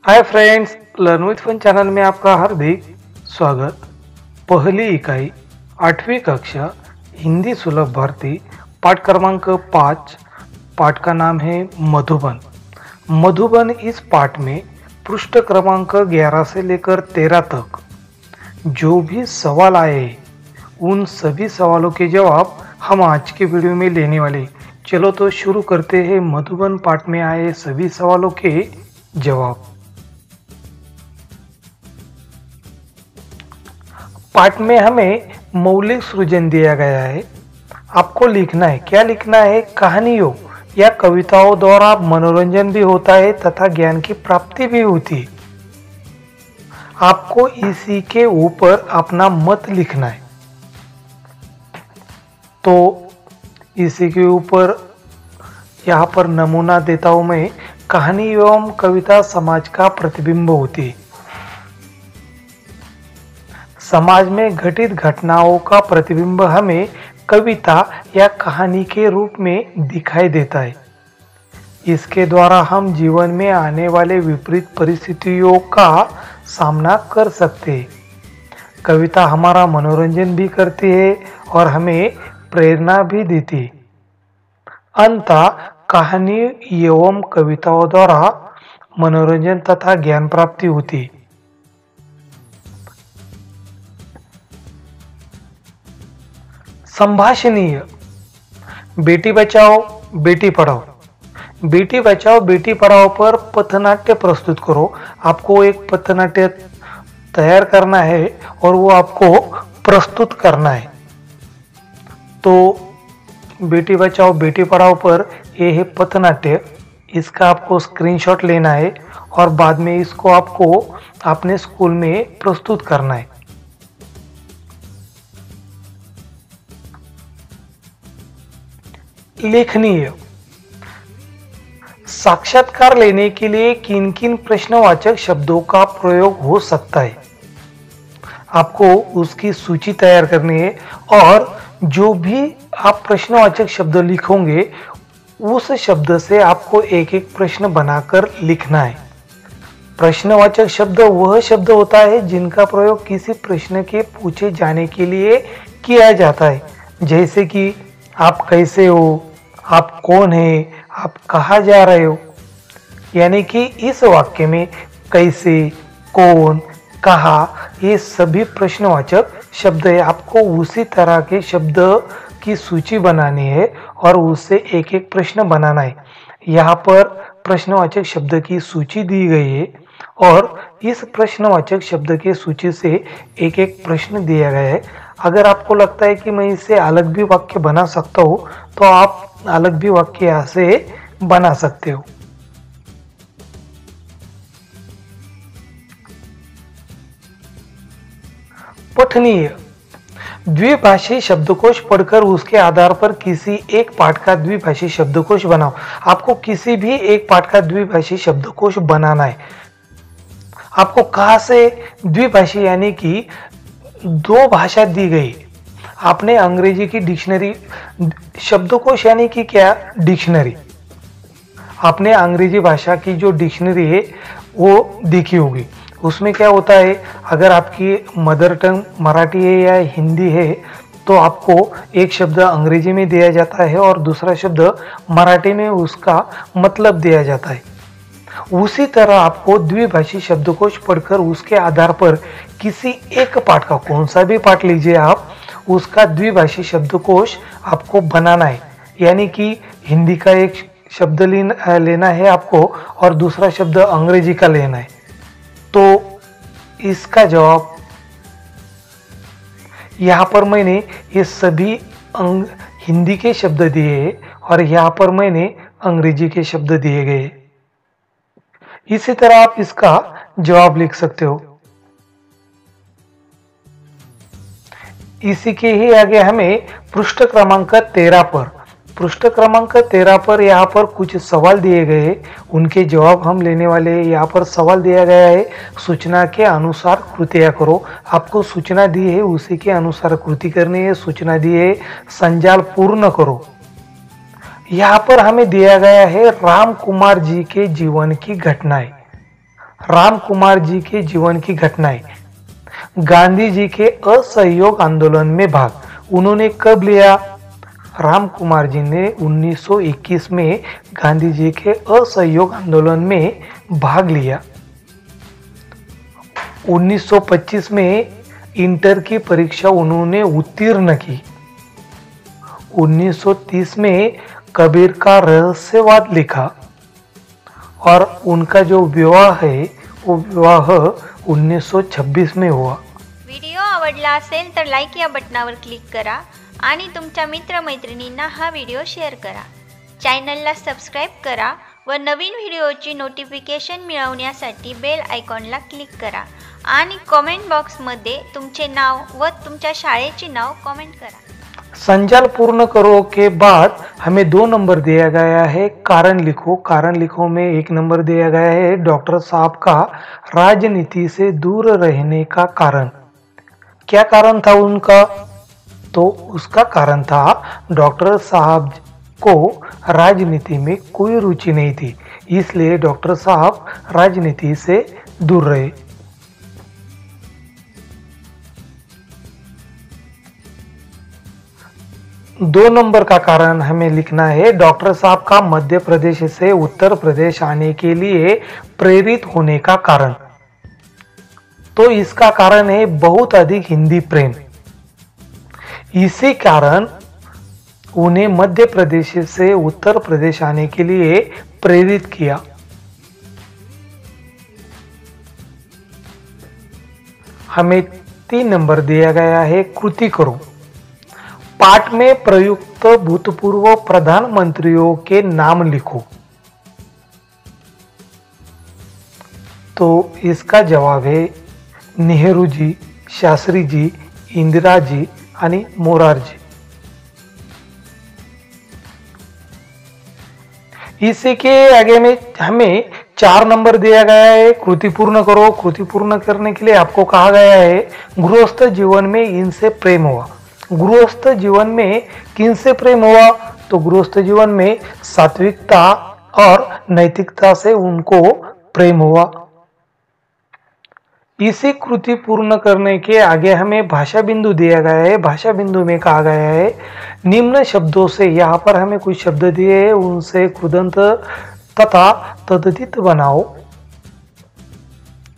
Hi friends, learn with fun channel में आपका हार्दिक स्वागत। पहली इकाई 8वीं कक्षा हिंदी सुलभ भारती पाठ क्रमांक 5। पाठ का नाम है मधुबन। मधुबन इस पाठ में पृष्ठ क्रमांक 11 से लेकर 13 तक जो भी सवाल आए उन सभी सवालों के जवाब हम आज के वीडियो में लेने वाले। चलो तो शुरू करते हैं मधुबन पाठ में आए सभी सवालों के जवाब। पाठ में हमें मौलिक सृजन दिया गया है। आपको लिखना है, क्या लिखना है? कहानियों या कविताओं द्वारा मनोरंजन भी होता है तथा ज्ञान की प्राप्ति भी होती है। आपको इसी के ऊपर अपना मत लिखना है। तो इसी के ऊपर यहाँ पर नमूना देता हूं मैं। कहानी एवं कविता समाज का प्रतिबिंब होती है। समाज में घटित घटनाओं का प्रतिबिंब हमें कविता या कहानी के रूप में दिखाई देता है। इसके द्वारा हम जीवन में आने वाले विपरीत परिस्थितियों का सामना कर सकते हैं। कविता हमारा मनोरंजन भी करती है और हमें प्रेरणा भी देती है। अंततः कहानी एवं कविताओं द्वारा मनोरंजन तथा ज्ञान प्राप्ति होती है। संभाषणीय। बेटी बचाओ बेटी पढ़ाओ। बेटी बचाओ बेटी पढ़ाओ पर पथनाट्य प्रस्तुत करो। आपको एक पथनाट्य तैयार करना है और वो आपको प्रस्तुत करना है। तो बेटी बचाओ बेटी पढ़ाओ पर ये है पथनाट्य। इसका आपको स्क्रीनशॉट लेना है और बाद में इसको आपको अपने स्कूल में प्रस्तुत करना है। लेखनीय। साक्षात्कार लेने के लिए किन किन प्रश्नवाचक शब्दों का प्रयोग हो सकता है, आपको उसकी सूची तैयार करनी है और जो भी आप प्रश्नवाचक शब्द लिखोगे उस शब्द से आपको एक एक प्रश्न बनाकर लिखना है। प्रश्नवाचक शब्द वह शब्द होता है जिनका प्रयोग किसी प्रश्न के पूछे जाने के लिए किया जाता है। जैसे कि आप कैसे हो, आप कौन है, आप कहाँ जा रहे हो। यानी कि इस वाक्य में कैसे, कौन, कहाँ ये सभी प्रश्नवाचक शब्द है। आपको उसी तरह के शब्द की सूची बनानी है और उससे एक एक प्रश्न बनाना है। यहाँ पर प्रश्नवाचक शब्द की सूची दी गई है और इस प्रश्नवाचक शब्द के सूची से एक एक प्रश्न दिया गया है। अगर आपको लगता है कि मैं इससे अलग भी वाक्य बना सकता हूँ तो आप अलग भी वाक्य यहाँ से बना सकते हो। पठनीय। द्विभाषी शब्दकोश पढ़कर उसके आधार पर किसी एक पाठ का द्विभाषी शब्दकोश बनाओ। आपको किसी भी एक पाठ का द्विभाषी शब्दकोश बनाना है। आपको कहाँ से द्विभाषी यानी कि दो भाषा दी गई। आपने अंग्रेजी की डिक्शनरी, शब्दकोश यानी कि क्या, डिक्शनरी। आपने अंग्रेजी भाषा की जो डिक्शनरी है वो देखी होगी। उसमें क्या होता है, अगर आपकी मदर टंग मराठी है या हिंदी है तो आपको एक शब्द अंग्रेजी में दिया जाता है और दूसरा शब्द मराठी में उसका मतलब दिया जाता है। उसी तरह आपको द्विभाषी शब्दकोश पढ़कर उसके आधार पर किसी एक पाठ का, कौन सा भी पाठ लीजिए आप, उसका द्विभाषी शब्दकोश आपको बनाना है। यानी कि हिंदी का एक शब्द लेना है आपको और दूसरा शब्द अंग्रेजी का लेना है। तो इसका जवाब यहाँ पर मैंने ये सभी हिंदी के शब्द दिए और यहाँ पर मैंने अंग्रेजी के शब्द दिए गए। इसी तरह आप इसका जवाब लिख सकते हो। इसी के ही आगे हमें पृष्ठ क्रमांक 13 पर यहाँ पर कुछ सवाल दिए गए, उनके जवाब हम लेने वाले हैं। यहाँ पर सवाल दिया गया है, सूचना के अनुसार कृतियां करो। आपको सूचना दी है उसी के अनुसार कृति करनी है। सूचना दी है संजाल पूर्ण करो। यहाँ पर हमें दिया गया है राम कुमार जी के जीवन की घटनाएं। राम कुमार जी के जीवन की घटनाएं। गांधी जी के असहयोग आंदोलन में भाग उन्होंने कब लिया? राम कुमार जी ने 1921 में गांधी जी के असहयोग आंदोलन में भाग लिया। 1925 में इंटर की परीक्षा उन्होंने उत्तीर्ण की। 1930 में कबीर का रहस्यवाद लिखा और उनका जो विवाह है वो विवाह 1926 में हुआ। व्हिडिओ आवडला असेल तर लाईक या बटनावर क्लिक करा आणि तुमच्या मित्रमैत्रिणींना हा व्हिडिओ शेअर करा। चॅनलला सबस्क्राईब करा व नवीन व्हिडिओची नोटिफिकेशन मिळवण्यासाठी बेल आयकॉनला क्लिक करा आणि कमेंट बॉक्समध्ये तुमचे नाव व तुमच्या शाळेचे नाव कमेंट करा। संजाल पूर्ण करो के बाद हमें 2 नंबर दिया गया है। कारण लिखो। कारण लिखो में 1 नंबर दिया गया है डॉक्टर साहब का राजनीति से दूर रहने का कारण। क्या कारण था उनका? तो उसका कारण था डॉक्टर साहब को राजनीति में कोई रुचि नहीं थी, इसलिए डॉक्टर साहब राजनीति से दूर रहे। दो नंबर का कारण हमें लिखना है डॉक्टर साहब का मध्य प्रदेश से उत्तर प्रदेश आने के लिए प्रेरित होने का कारण। तो इसका कारण है बहुत अधिक हिंदी प्रेम। इसी कारण उन्हें मध्य प्रदेश से उत्तर प्रदेश आने के लिए प्रेरित किया। हमें 3 नंबर दिया गया है कृति करो। पाठ में प्रयुक्त भूतपूर्व प्रधानमंत्रियों के नाम लिखो। तो इसका जवाब है नेहरू जी, शास्त्री जी, इंदिरा जी आणि मोरारजी। इसी के आगे में हमें 4 नंबर दिया गया है कृति पूर्ण करो। कृति पूर्ण करने के लिए आपको कहा गया है गृहस्थ जीवन में इनसे प्रेम हुआ। गृहस्थ जीवन में किनसे प्रेम हुआ? तो गृहस्थ जीवन में सात्विकता और नैतिकता से उनको प्रेम हुआ। इसी कृति पूर्ण करने के आगे हमें भाषा बिंदु दिया गया है। भाषा बिंदु में कहा गया है निम्न शब्दों से, यहाँ पर हमें कुछ शब्द दिए हैं उनसे खुदंत तथा तद्धित बनाओ।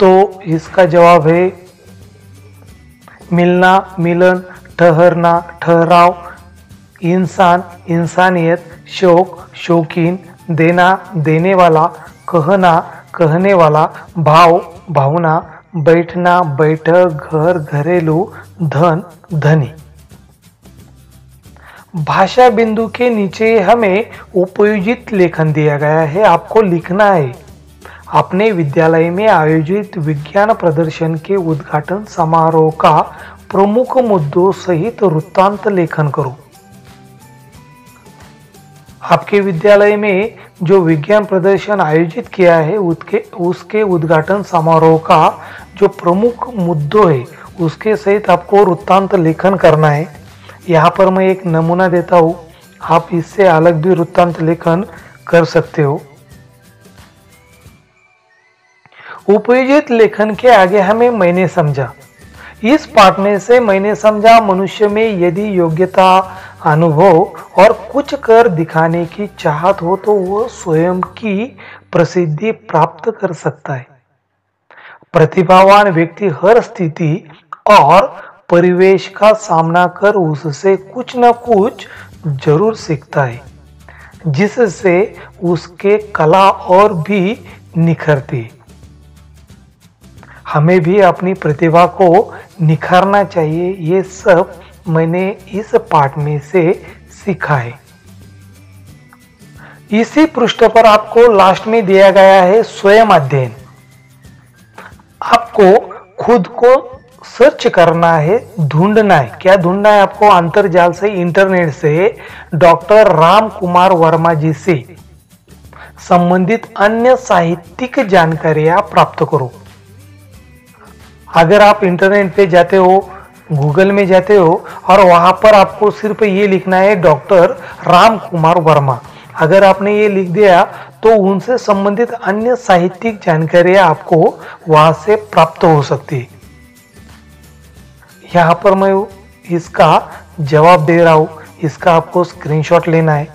तो इसका जवाब है मिलना, मिलन, ठहरना, ठहराव, इंसान, इंसानियत, शौक, शौकीन, देना, देने वाला, कहना, कहने वाला, भाव, भावना, बैठना, बैठक, घर, घरेलू, धन, धनी। भाषा बिंदु के नीचे हमें उपयोजित लेखन दिया गया है, आपको लिखना है। अपने विद्यालय में आयोजित विज्ञान प्रदर्शन के उद्घाटन समारोह का प्रमुख मुद्दों सहित वृत्तांत लेखन करो। आपके विद्यालय में जो विज्ञान प्रदर्शन आयोजित किया है उसके उद्घाटन समारोह का जो प्रमुख मुद्दों है उसके सहित आपको वृत्तांत लेखन करना है। यहाँ पर मैं एक नमूना देता हूँ, आप इससे अलग भी वृत्तांत लेखन कर सकते हो। उपयोजित लेखन के आगे हमें मैंने समझा। इस पाठ में से मैंने समझा मनुष्य में यदि योग्यता, अनुभव और कुछ कर दिखाने की चाहत हो तो वह स्वयं की प्रसिद्धि प्राप्त कर सकता है। प्रतिभावान व्यक्ति हर स्थिति और परिवेश का सामना कर उससे कुछ न कुछ जरूर सीखता है, जिससे उसके कला और भी निखरती है। हमें भी अपनी प्रतिभा को निखारना चाहिए। ये सब मैंने इस पाठ में से सीखा है। इसी पृष्ठ पर आपको लास्ट में दिया गया है स्वयं अध्ययन। आपको खुद को सर्च करना है, ढूंढना है। क्या ढूंढना है आपको? अंतर्जाल से, इंटरनेट से डॉक्टर राम कुमार वर्मा जी से संबंधित अन्य साहित्यिक जानकारियां प्राप्त करो। अगर आप इंटरनेट पे जाते हो, गूगल में जाते हो और वहां पर आपको सिर्फ ये लिखना है डॉक्टर राम कुमार वर्मा, अगर आपने ये लिख दिया तो उनसे संबंधित अन्य साहित्यिक जानकारी आपको वहां से प्राप्त हो सकती है। यहाँ पर मैं इसका जवाब दे रहा हूं, इसका आपको स्क्रीनशॉट लेना है।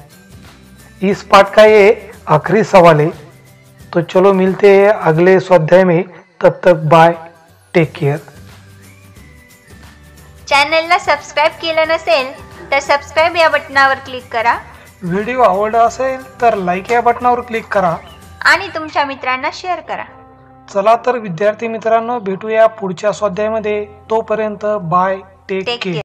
इस पाठ का ये आखिरी सवाल है। तो चलो मिलते हैं अगले स्वाध्याय में, तब तक बाय, टेक केअर। चॅनलला सबस्क्राईब केलं नसेल तर सबस्क्राईब या बटनावर क्लिक करा व्हिडिओ आवडला असेल तर लाईक या बटनावर क्लिक करा आणि तुमच्या मित्रांना शेअर करा। चला तर विद्यार्थी मित्रांनो, भेटूया पुढच्या स्वाध्यायामध्ये। तोपर्यंत बाय, टेक केअर।